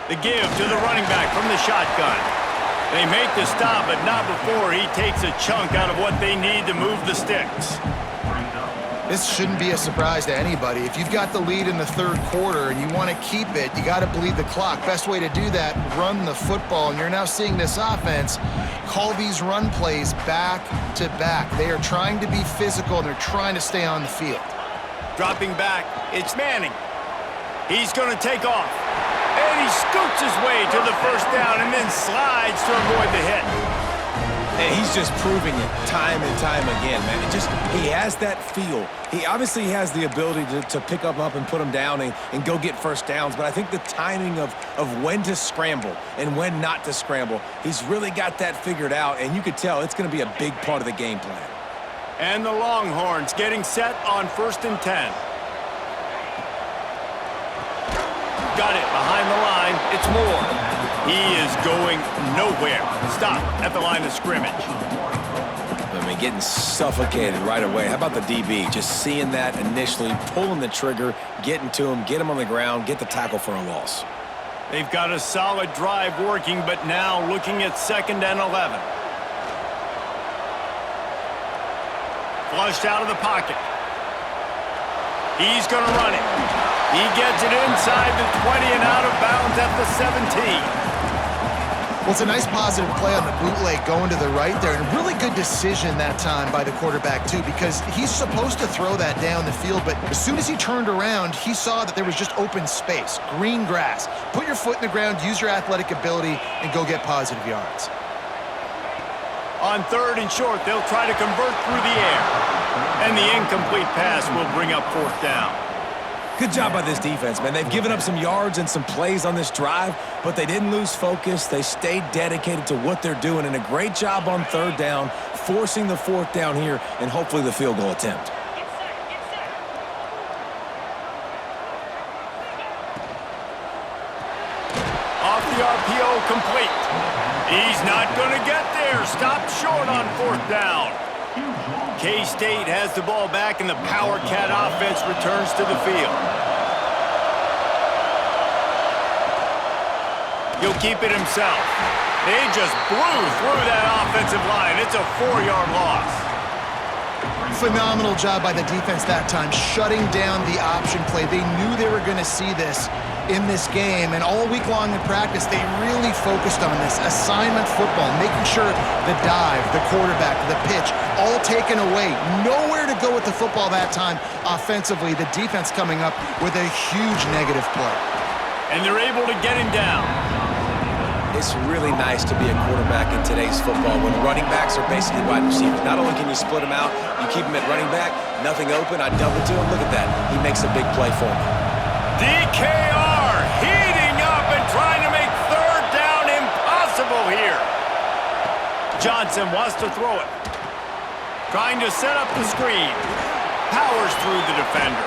The give to the running back from the shotgun. They make the stop, but not before he takes a chunk out of what they need to move the sticks. This shouldn't be a surprise to anybody. If you've got the lead in the third quarter and you want to keep it, you got to bleed the clock. Best way to do that, run the football. And you're now seeing this offense call these run plays back to back. They are trying to be physical, and they're trying to stay on the field. Dropping back, it's Manning. He's going to take off. And he scoots his way to the first down and then slides to avoid the hit. And he's just proving it time and time again, man. He has that feel. He obviously has the ability to pick up and put him down and go get first downs, but I think the timing of when to scramble and when not to scramble, he's really got that figured out, and you could tell it's going to be a big part of the game plan. And the Longhorns getting set on 1st and 10. Got it behind the line. It's Moore. He is going nowhere. Stop at the line of scrimmage. I mean, getting suffocated right away. How about the DB? Just seeing that initially, pulling the trigger, getting to him, get him on the ground, get the tackle for a loss. They've got a solid drive working, but now looking at 2nd and 11. Flushed out of the pocket. He's going to run it. He gets it inside the 20 and out of bounds at the 17. Well, it's a nice positive play on the bootleg going to the right there, and a really good decision that time by the quarterback, too, because he's supposed to throw that down the field, but as soon as he turned around, he saw that there was just open space, green grass. Put your foot in the ground, use your athletic ability, and go get positive yards. On 3rd and short, they'll try to convert through the air, and the incomplete pass will bring up 4th down. Good job by this defense, man. They've given up some yards and some plays on this drive, but they didn't lose focus. They stayed dedicated to what they're doing, and a great job on 3rd down, forcing the 4th down here, and hopefully the field goal attempt. Off the RPO, complete. He's not going to get there. Stopped short on 4th down. K-State has the ball back, and the Power Cat offense returns to the field. He'll keep it himself. They just blew through that offensive line. It's a 4-yard loss. Phenomenal job by the defense that time, shutting down the option play. They knew they were going to see this in this game, and all week long in practice, they really focused on this assignment football, making sure the dive, the quarterback, the pitch, all taken away. Nowhere to go with the football that time offensively. The defense coming up with a huge negative play. And they're able to get him down. It's really nice to be a quarterback in today's football when running backs are basically wide receivers. Not only can you split them out, you keep them at running back, nothing open, I double to him. Look at that. He makes a big play for me. DKR heating up and trying to make 3rd down impossible here. Johnson wants to throw it. Trying to set up the screen. Powers through the defender.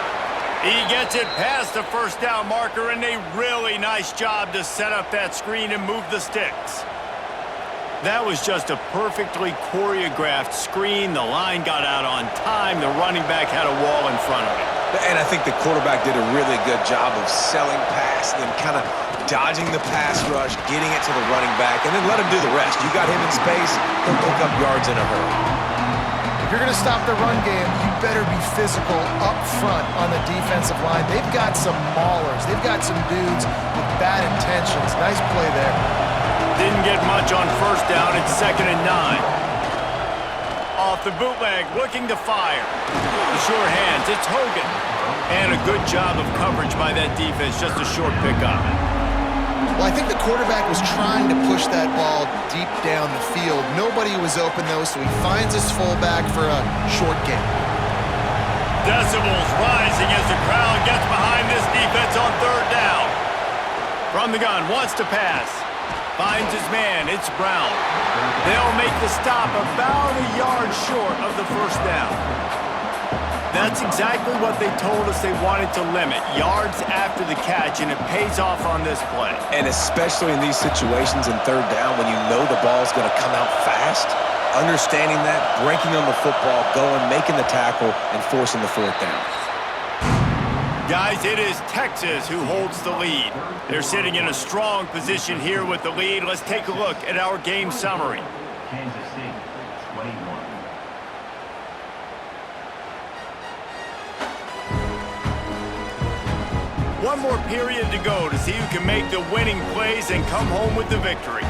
He gets it past the 1st down marker, and a really nice job to set up that screen and move the sticks. That was just a perfectly choreographed screen. The line got out on time. The running back had a wall in front of him. And I think the quarterback did a really good job of selling past and kind of dodging the pass rush, getting it to the running back, and then let him do the rest. You got him in space, he'll pick up yards in a hurry. If you're going to stop the run game, you better be physical up front on the defensive line. They've got some maulers. They've got some dudes with bad intentions. Nice play there. Didn't get much on 1st down. It's 2nd and 9. Off the bootleg, looking to fire. The sure hands, it's Hogan. And a good job of coverage by that defense, just a short pickup. Well, I think the quarterback was trying to push that ball deep down the field. Nobody was open, though, so he finds his fullback for a short gain. Decibels rising as the crowd gets behind this defense on 3rd down. From the gun, wants to pass. Finds his man, it's Brown. They'll make the stop about a yard short of the 1st down. That's exactly what they told us they wanted to limit, yards after the catch, and it pays off on this play. And especially in these situations in 3rd down when you know the ball's going to come out fast, understanding that, breaking on the football, going, making the tackle, and forcing the 4th down. Guys, it is Texas who holds the lead. They're sitting in a strong position here with the lead. Let's take a look at our game summary. Kansas State, 21. One more period to go to see who can make the winning plays and come home with the victory.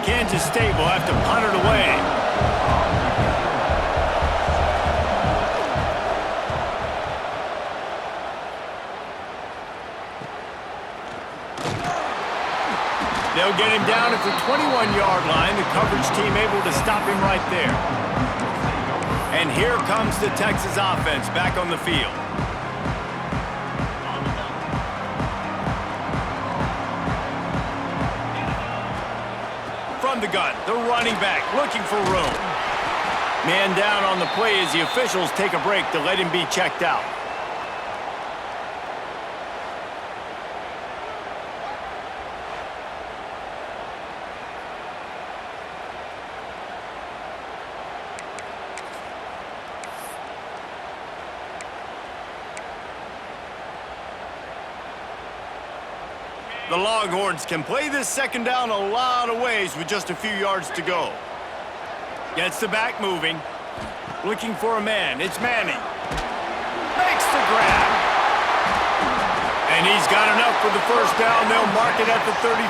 Kansas State will have to punt it away. They'll get him down at the 21-yard line. The coverage team able to stop him right there. And here comes the Texas offense back on the field. From the gun, the running back looking for room. Man down on the play as the officials take a break to let him be checked out. The Longhorns can play this second down a lot of ways with just a few yards to go. Gets the back moving. Looking for a man. It's Manning. Makes the grab. And he's got enough for the first down. They'll mark it at the 34.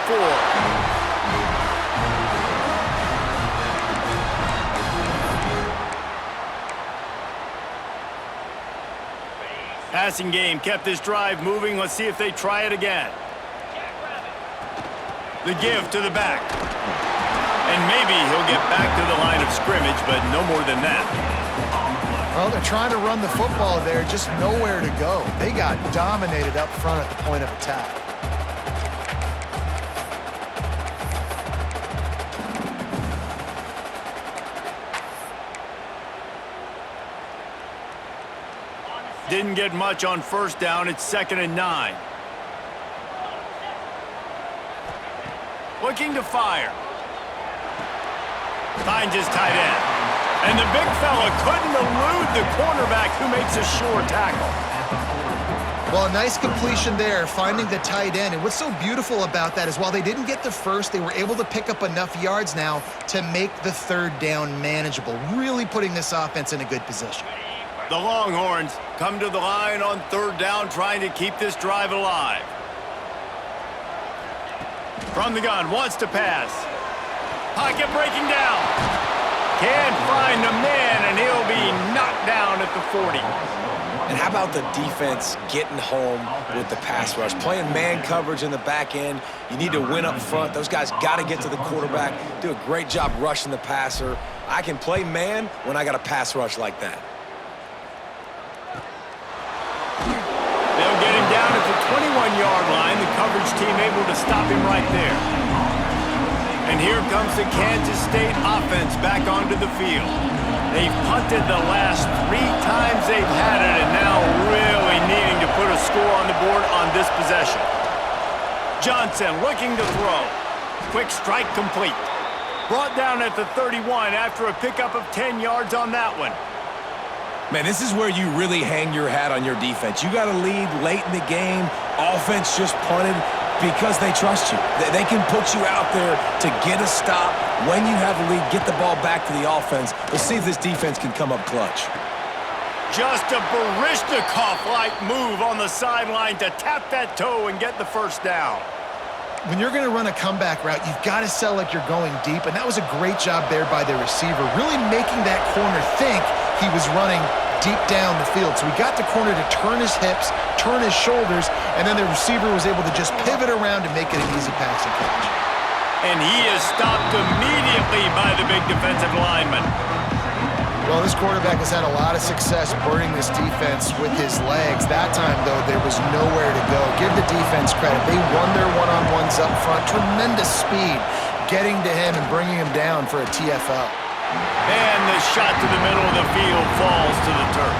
Passing game kept this drive moving. Let's see if they try it again. The give to the back. And maybe he'll get back to the line of scrimmage, but no more than that. Well, they're trying to run the football there, just nowhere to go. They got dominated up front at the point of attack. Didn't get much on first down. It's 2nd and 9. Looking to fire. Finds his tight end. And the big fella couldn't elude the cornerback who makes a sure tackle. Well, a nice completion there, finding the tight end. And what's so beautiful about that is while they didn't get the first, they were able to pick up enough yards now to make the third down manageable, really putting this offense in a good position. The Longhorns come to the line on third down, trying to keep this drive alive. From the gun, wants to pass. Pocket breaking down. Can't find the man, and he'll be knocked down at the 40. And how about the defense getting home with the pass rush? Playing man coverage in the back end. You need to win up front. Those guys got to get to the quarterback. Do a great job rushing the passer. I can play man when I got a pass rush like that. They'll get him down at the 21-yard line. The coverage team able to stop him right there. And here comes the Kansas State offense back onto the field. They've punted the last 3 times they've had it, and now really needing to put a score on the board on this possession. Johnson looking to throw. Quick strike complete. Brought down at the 31 after a pickup of 10 yards on that one. Man, this is where you really hang your hat on your defense. You got to lead late in the game. Offense just punted because they trust you. They can put you out there to get a stop. When you have the lead, get the ball back to the offense. Let's see if this defense can come up clutch. Just a Baryshnikov-like move on the sideline to tap that toe and get the first down. When you're going to run a comeback route, you've got to sell like you're going deep, and that was a great job there by the receiver, really making that corner think he was running deep down the field. So he got the corner to turn his hips, turn his shoulders, and then the receiver was able to just pivot around and make it an easy passing catch. And he is stopped immediately by the big defensive lineman. Well, this quarterback has had a lot of success burning this defense with his legs. That time, though, there was nowhere to go. Give the defense credit. They won their one-on-ones up front. Tremendous speed getting to him and bringing him down for a TFL. And the shot to the middle of the field falls to the turf.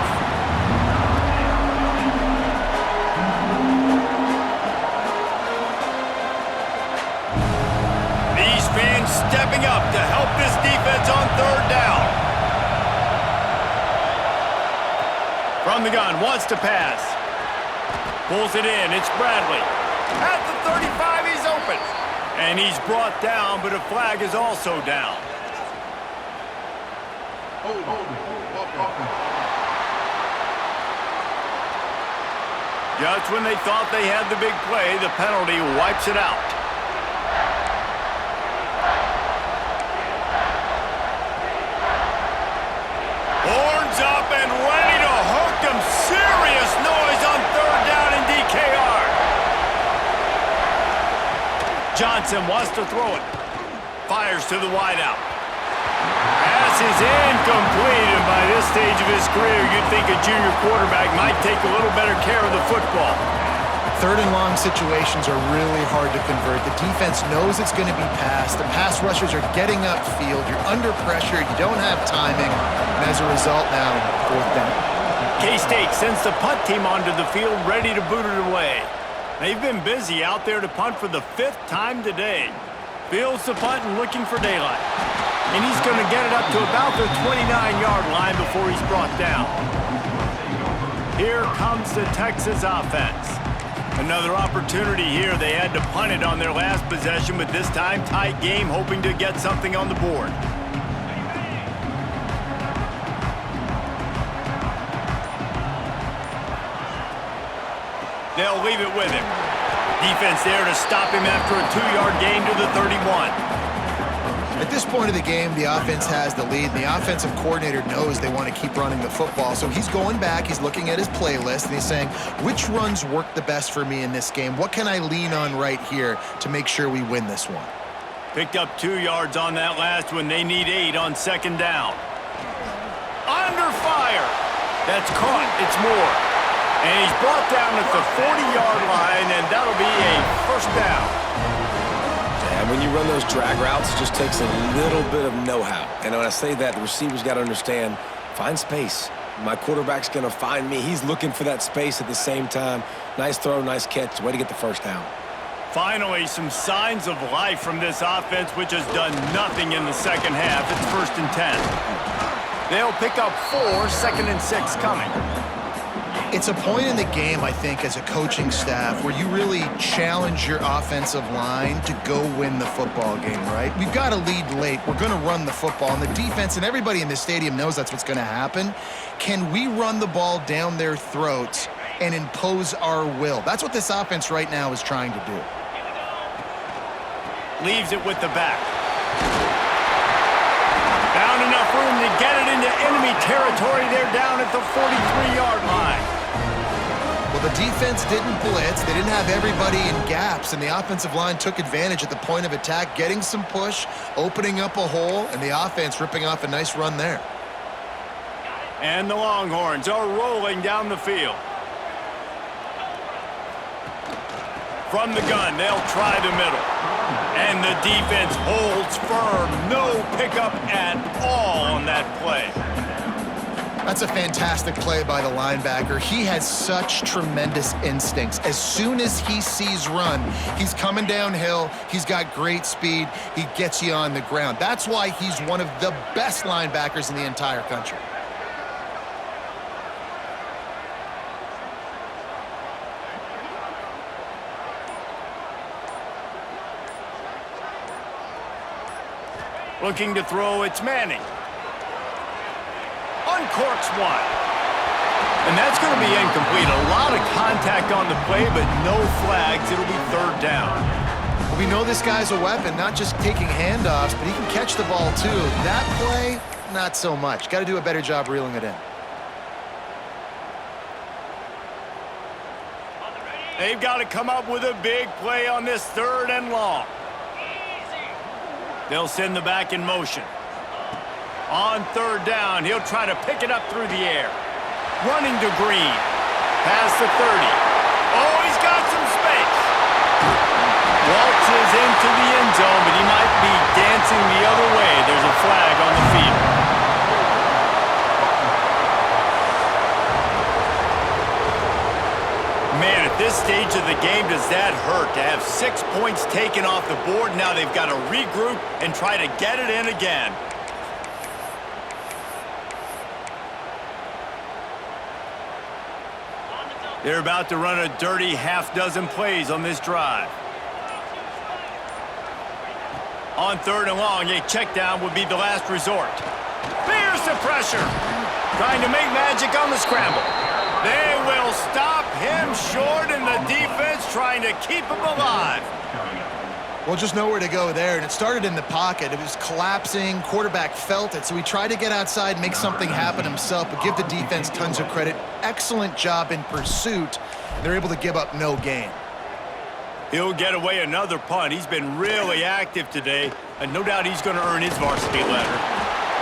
These fans stepping up to help this defense on third down. the gun, wants to pass. Pulls it in, it's Bradley. At the 35, he's open. And he's brought down, but a flag is also down. Just when they thought they had the big play, the penalty wipes it out. Horns up and ready to hook them. Serious noise on third down in DKR. Johnson wants to throw it. Fires to the wideout. Pass is incomplete, and by this stage of his career, you'd think a junior quarterback might take a little better care of the football. Third and long situations are really hard to convert. The defense knows it's going to be passed. The pass rushers are getting upfield. You're under pressure. You don't have timing. And as a result now, fourth down. K-State sends the punt team onto the field, ready to boot it away. They've been busy out there to punt for the 5th time today. Fields the punt and looking for daylight. And he's going to get it up to about the 29-yard line before he's brought down. Here comes the Texas offense. Another opportunity here. They had to punt it on their last possession, but this time tight game, hoping to get something on the board. They'll leave it with him. Defense there to stop him after a 2-yard gain to the 31. At this point of the game, the offense has the lead, and the offensive coordinator knows they want to keep running the football. So he's going back, he's looking at his playlist, and he's saying, which runs work the best for me in this game? What can I lean on right here to make sure we win this one? Picked up 2 yards on that last one. They need 8 on second down. Under fire. That's caught. It's Moore. And he's brought down at the 40-yard line, and that'll be a first down. And when you run those drag routes, it just takes a little bit of know-how. And when I say that, the receivers got to understand, find space. My quarterback's going to find me. He's looking for that space at the same time. Nice throw, nice catch. Way to get the first down. Finally, some signs of life from this offense, which has done nothing in the second half. It's 1st and 10. They'll pick up 4, 2nd and 6 coming. It's a point in the game, I think, as a coaching staff where you really challenge your offensive line to go win the football game, right? We've got to lead late. We're going to run the football, and the defense and everybody in the stadium knows that's what's going to happen. Can we run the ball down their throats and impose our will? That's what this offense right now is trying to do. Leaves it with the back. Found enough room to get it into enemy territory. They're down at the 43-yard line. Well, the defense didn't blitz. They didn't have everybody in gaps, and the offensive line took advantage at the point of attack, getting some push, opening up a hole, and the offense ripping off a nice run there. And the Longhorns are rolling down the field. From the gun, they'll try the middle. And the defense holds firm. No pickup at all on that play. That's a fantastic play by the linebacker. He has such tremendous instincts. As soon as he sees run, he's coming downhill. He's got great speed. He gets you on the ground. That's why he's one of the best linebackers in the entire country. Looking to throw, it's Manning. Uncorks one. And that's going to be incomplete. A lot of contact on the play, but no flags. It'll be 3rd down. We know this guy's a weapon, not just taking handoffs, but he can catch the ball too. That play, not so much. Got to do a better job reeling it in. They've got to come up with a big play on this 3rd and long. They'll send the back in motion. On 3rd down, he'll try to pick it up through the air. Running to Green. Past the 30. Oh, he's got some space. Waltzes into the end zone, but he might be dancing the other way. There's a flag on the field. Man, at this stage of the game, does that hurt to have 6 points taken off the board? Now they've got to regroup and try to get it in again. They're about to run a dirty half-dozen plays on this drive. On 3rd and long, a check down would be the last resort. There's the pressure. Trying to make magic on the scramble. They will stop him short, and the defense trying to keep him alive. Well, just nowhere to go there, and it started in the pocket. It was collapsing. Quarterback felt it, so he tried to get outside, make something happen himself, but give the defense tons of credit. Excellent job in pursuit. They're able to give up no gain. He'll get away another punt. He's been really active today, and no doubt he's going to earn his varsity letter.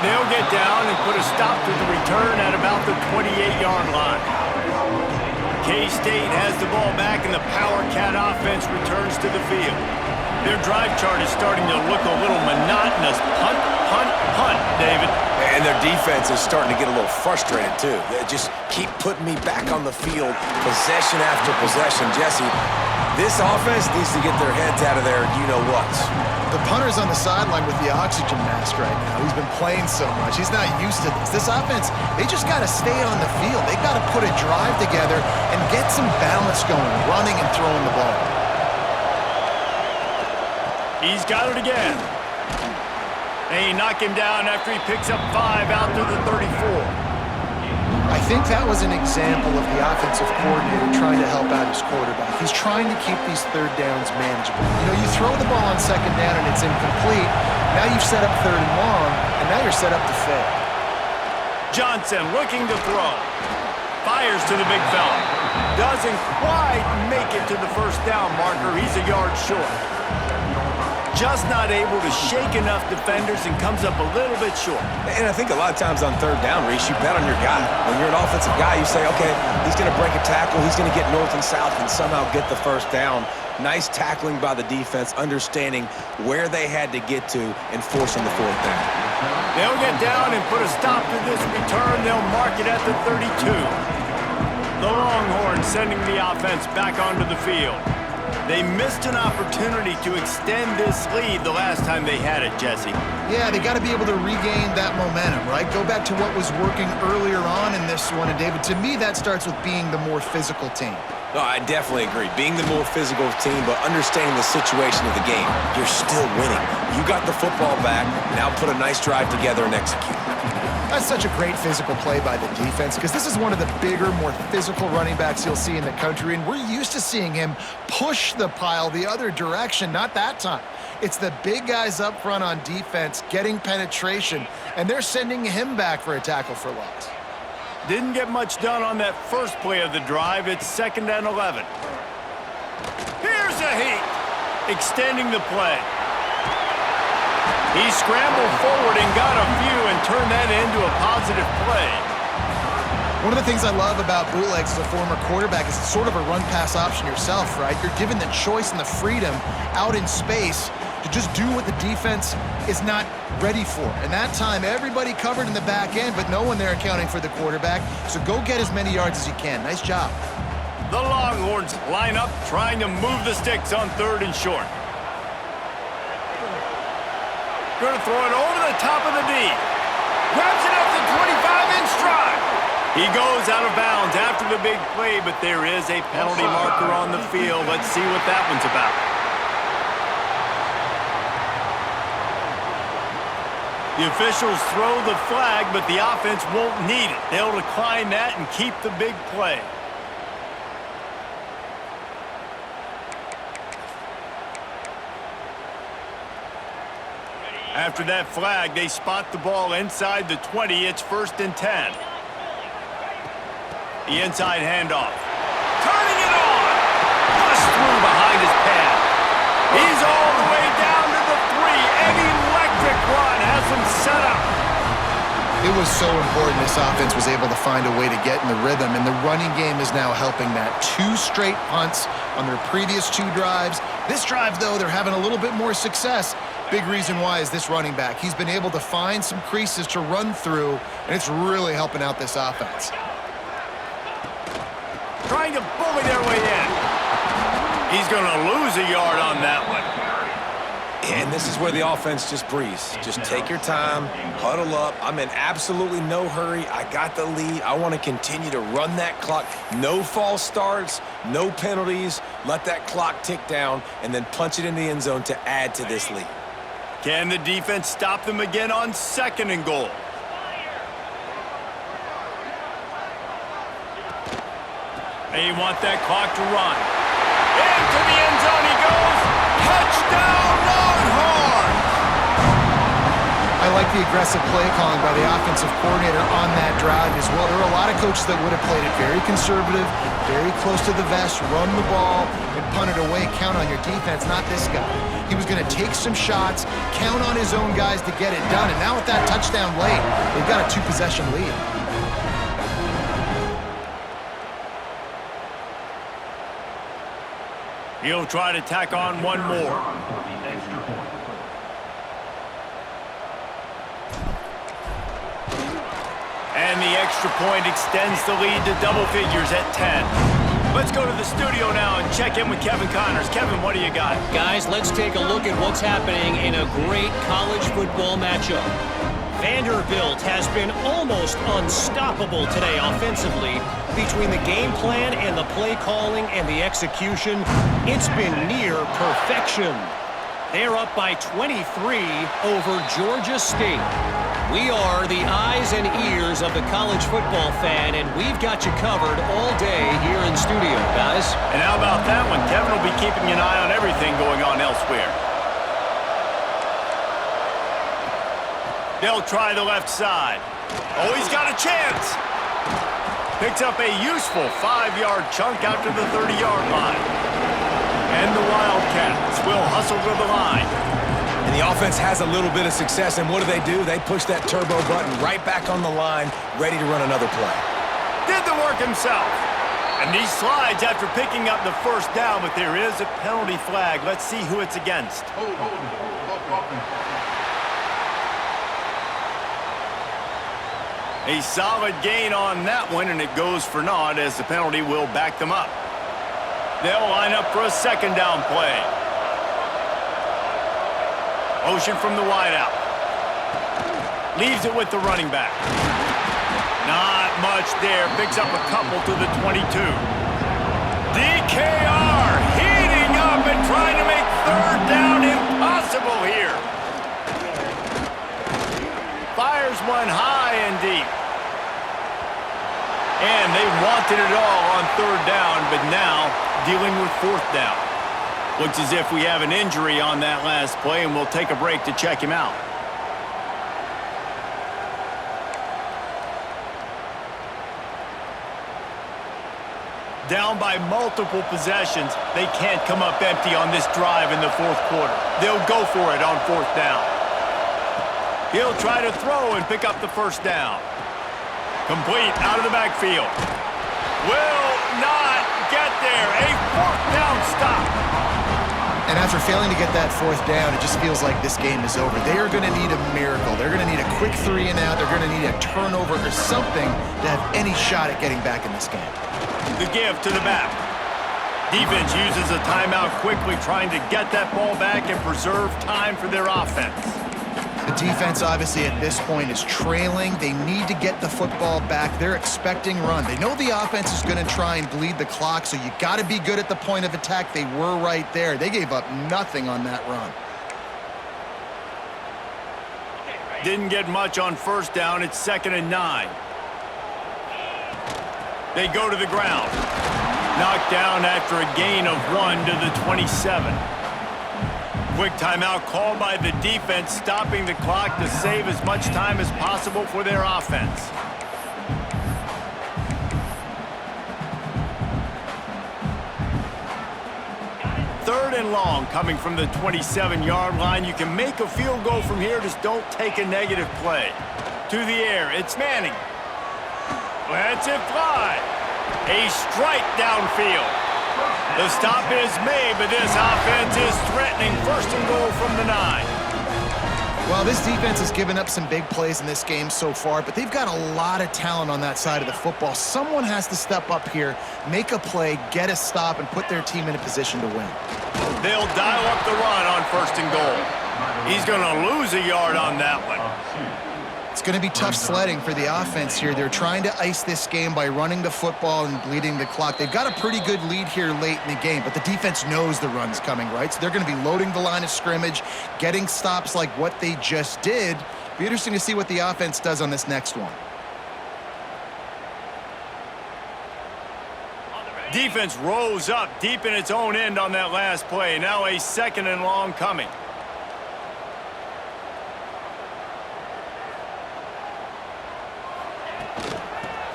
They'll get down and put a stop to the return at about the 28-yard line. K-State has the ball back, and the Power Cat offense returns to the field. Their drive chart is starting to look a little monotonous. Punt, punt, punt, David. And their defense is starting to get a little frustrated, too. They just keep putting me back on the field, possession after possession. Jesse, this offense needs to get their heads out of their you-know-what. The punter's on the sideline with the oxygen mask right now. He's been playing so much. He's not used to this. This offense, they just got to stay on the field. They've got to put a drive together and get some balance going, running and throwing the ball. He's got it again. And he knocked him down after he picks up 5 out to the 34. I think that was an example of the offensive coordinator trying to help out his quarterback. He's trying to keep these 3rd downs manageable. You know, you throw the ball on 2nd down and it's incomplete. Now you've set up 3rd and long, and now you're set up to fail. Johnson looking to throw. Fires to the big fella. Doesn't quite make it to the 1st down marker. He's a yard short. Just not able to shake enough defenders and comes up a little bit short. And I think a lot of times on 3rd down, Reese, you bet on your guy. When you're an offensive guy, you say, okay, he's going to break a tackle, he's going to get north and south and somehow get the 1st down. Nice tackling by the defense, understanding where they had to get to and forcing the 4th down. They'll get down and put a stop to this return. They'll mark it at the 32. The Longhorns sending the offense back onto the field. They missed an opportunity to extend this lead the last time they had it, Jesse. Yeah, they got to be able to regain that momentum, right? Go back to what was working earlier on in this one. And, David, to me, that starts with being the more physical team. No, I definitely agree. Being the more physical team, but understanding the situation of the game. You're still winning. You got the football back. Now put a nice drive together and execute. That's such a great physical play by the defense because this is one of the bigger, more physical running backs you'll see in the country, and we're used to seeing him push the pile the other direction. Not that time. It's the big guys up front on defense getting penetration, and they're sending him back for a tackle for loss. Didn't get much done on that first play of the drive. It's 2nd and 11. Here's a heat. Extending the play. He scrambled forward and got a few and turned that into a positive play. One of the things I love about bootlegs as a former quarterback is it's sort of a run-pass option yourself, right? You're given the choice and the freedom out in space to just do what the defense is not ready for. And that time, everybody covered in the back end, but no one there accounting for the quarterback. So go get as many yards as you can. Nice job. The Longhorns line up, trying to move the sticks on 3rd and short. Going to throw it over the top of the D. Grabs it up the 25-inch stride. He goes out of bounds after the big play, but there is a penalty marker on the field. Let's see what that one's about. The officials throw the flag, but the offense won't need it. They'll decline that and keep the big play. After that flag, they spot the ball inside the 20. It's 1st and 10. The inside handoff. Turning it on! Pushed through behind his pad. He's all the way down to the 3. An electric run has him set up. It was so important this offense was able to find a way to get in the rhythm, and the running game is now helping that. 2 straight punts on their previous 2 drives. This drive, though, they're having a little bit more success. Big reason why is this running back. He's been able to find some creases to run through, and it's really helping out this offense. Trying to bully their way in. He's going to lose a yard on that one. And this is where the offense just breathes. Just take your time, huddle up. I'm in absolutely no hurry. I got the lead. I want to continue to run that clock. No false starts, no penalties. Let that clock tick down and then punch it in the end zone to add to this lead. Can the defense stop them again on 2nd and goal? They want that clock to run. Into the end zone he goes. Touchdown, Longhorns! I like the aggressive play calling by the offensive coordinator on that drive as well. There are a lot of coaches that would have played it very conservative, very close to the vest, run the ball, and punt it away. Count on your defense, not this guy. He was going to take some shots, count on his own guys to get it done. And now with that touchdown late, they've got a 2-possession lead. He'll try to tack on one more. And the extra point extends the lead to double figures at 10. Let's go to the studio now and check in with Kevin Connors. Kevin, what do you got? Guys, let's take a look at what's happening in a great college football matchup. Vanderbilt has been almost unstoppable today offensively. Between the game plan and the play calling and the execution, it's been near perfection. They're up by 23 over Georgia State. We are the eyes and ears of the college football fan, and we've got you covered all day here in studio, guys. And how about that one? Kevin will be keeping an eye on everything going on elsewhere. They'll try the left side. Oh, he's got a chance. Picks up a useful 5-yard chunk out to the 30-yard line. And the Wildcats will hustle to the line. And the offense has a little bit of success, and what do? They push that turbo button right back on the line, ready to run another play. Did the work himself. And he slides after picking up the first down, but there is a penalty flag. Let's see who it's against. A solid gain on that one, and it goes for naught as the penalty will back them up. They'll line up for a 2nd down play. Motion from the wideout. Leaves it with the running back. Not much there. Picks up a couple to the 22. DKR heating up and trying to make 3rd down impossible here. Fires one high and deep. And they wanted it all on 3rd down, but now dealing with 4th down. Looks as if we have an injury on that last play, and we'll take a break to check him out. Down by multiple possessions, they can't come up empty on this drive in the 4th quarter. They'll go for it on 4th down. He'll try to throw and pick up the 1st down. Complete out of the backfield. Will not get there. A 4th down stop. And after failing to get that 4th down, it just feels like this game is over. They are going to need a miracle. They're going to need a quick 3 and out. They're going to need a turnover or something to have any shot at getting back in this game. The give to the back. Defense uses a timeout quickly, trying to get that ball back and preserve time for their offense. The defense, obviously, at this point is trailing. They need to get the football back. They're expecting run. They know the offense is going to try and bleed the clock, so you got to be good at the point of attack. They were right there. They gave up nothing on that run. Didn't get much on 1st down. It's 2nd and 9. They go to the ground. Knocked down after a gain of 1 to the 27. Quick timeout called by the defense, stopping the clock to save as much time as possible for their offense. Third and long coming from the 27-yard line. You can make a field goal from here, just don't take a negative play. To the air, it's Manning. Lets it fly. A strike downfield. The stop is made, but this offense is threatening 1st and goal from the 9. Well, this defense has given up some big plays in this game so far, but they've got a lot of talent on that side of the football. Someone has to step up here, make a play, get a stop, and put their team in a position to win. They'll dial up the run on 1st and goal. He's going to lose a yard on that one. It's going to be tough sledding for the offense here. They're trying to ice this game by running the football and bleeding the clock. They've got a pretty good lead here late in the game, but the defense knows the run's coming, right? So they're going to be loading the line of scrimmage, getting stops like what they just did. Be interesting to see what the offense does on this next one. Defense rose up deep in its own end on that last play. Now a 2nd and long coming.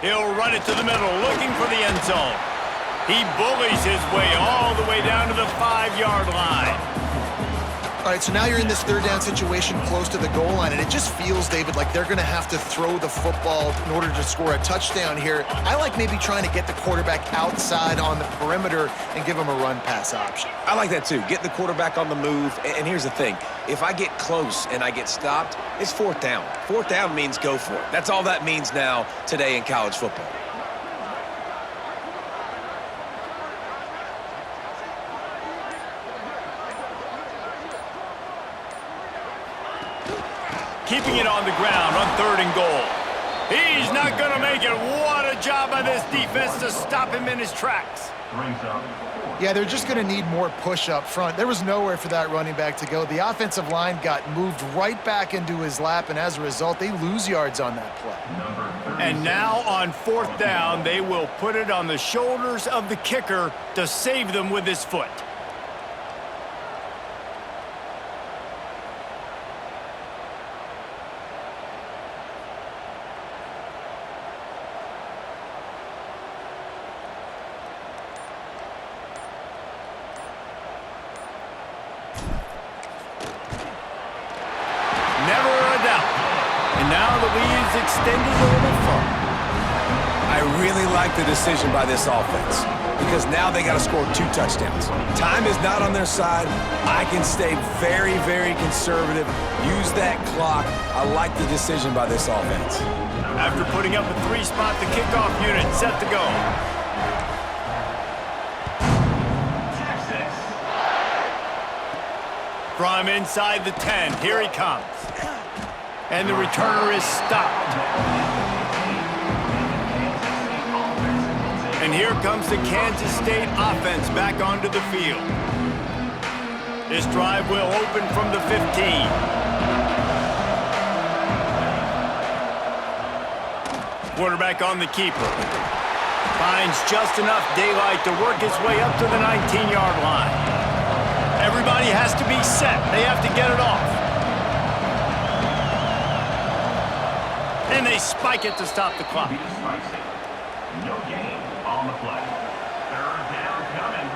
He'll run it to the middle, looking for the end zone. He bullies his way all the way down to the 5-yard line. All right, so now you're in this 3rd down situation close to the goal line, and it just feels, David, like they're going to have to throw the football in order to score a touchdown here. I like maybe trying to get the quarterback outside on the perimeter and give him a run-pass option. I like that too. Get the quarterback on the move. And here's the thing. If I get close and I get stopped, it's 4th down. 4th down means go for it. That's all that means now today in college football. Keeping it on the ground on 3rd and goal. He's not going to make it. What a job by this defense to stop him in his tracks. Yeah, they're just going to need more push up front. There was nowhere for that running back to go. The offensive line got moved right back into his lap, and as a result, they lose yards on that play. And now on 4th down, they will put it on the shoulders of the kicker to save them with his foot. Extended a little further. I really like the decision by this offense because now they got to score 2 touchdowns. Time is not on their side. I can stay very, very conservative. Use that clock. I like the decision by this offense. After putting up a 3-spot, the kickoff unit set to go. From inside the 10, here he comes. And the returner is stopped. And here comes the Kansas State offense back onto the field. This drive will open from the 15. Quarterback on the keeper. Finds just enough daylight to work his way up to the 19-yard line. Everybody has to be set. They have to get it off. And they spike it to stop the clock. No gain on the play. 3rd down coming.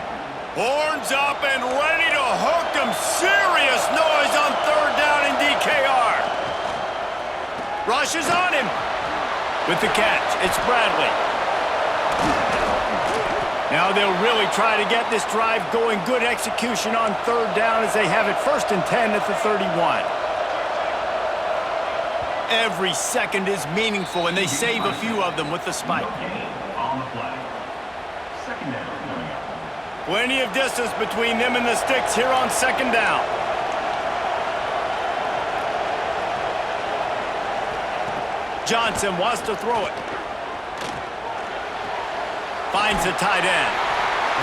Horns up and ready to hook them. Serious noise on 3rd down in DKR. Rushes on him. With the catch, it's Bradley. Now they'll really try to get this drive going. Good execution on 3rd down as they have it 1st and 10 at the 31. Every second is meaningful, and they save a few of them with the spike. On the play. 2nd down coming up. Plenty of distance between them and the sticks here on 2nd down. Johnson wants to throw it. Finds the tight end.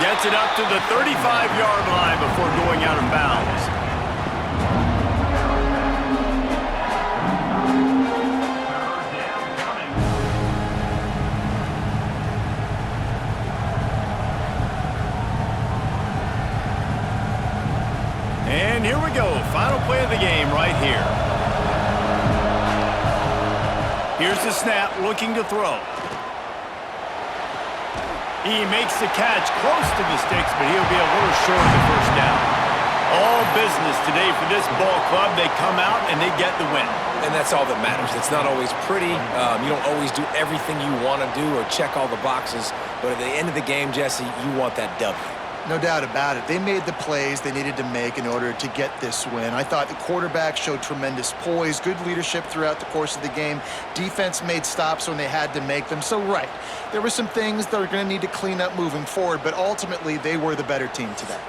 Gets it up to the 35-yard line before going out of bounds. And here we go, final play of the game right here. Here's the snap, looking to throw. He makes the catch close to the sticks, but he'll be a little short of the 1st down. All business today for this ball club. They come out and they get the win. And that's all that matters. It's not always pretty. You don't always do everything you want to do or check all the boxes. But at the end of the game, Jesse, you want that W. No doubt about it. They made the plays they needed to make in order to get this win. I thought the quarterback showed tremendous poise, good leadership throughout the course of the game. Defense made stops when they had to make them. So, right, there were some things that are going to need to clean up moving forward, but ultimately they were the better team today.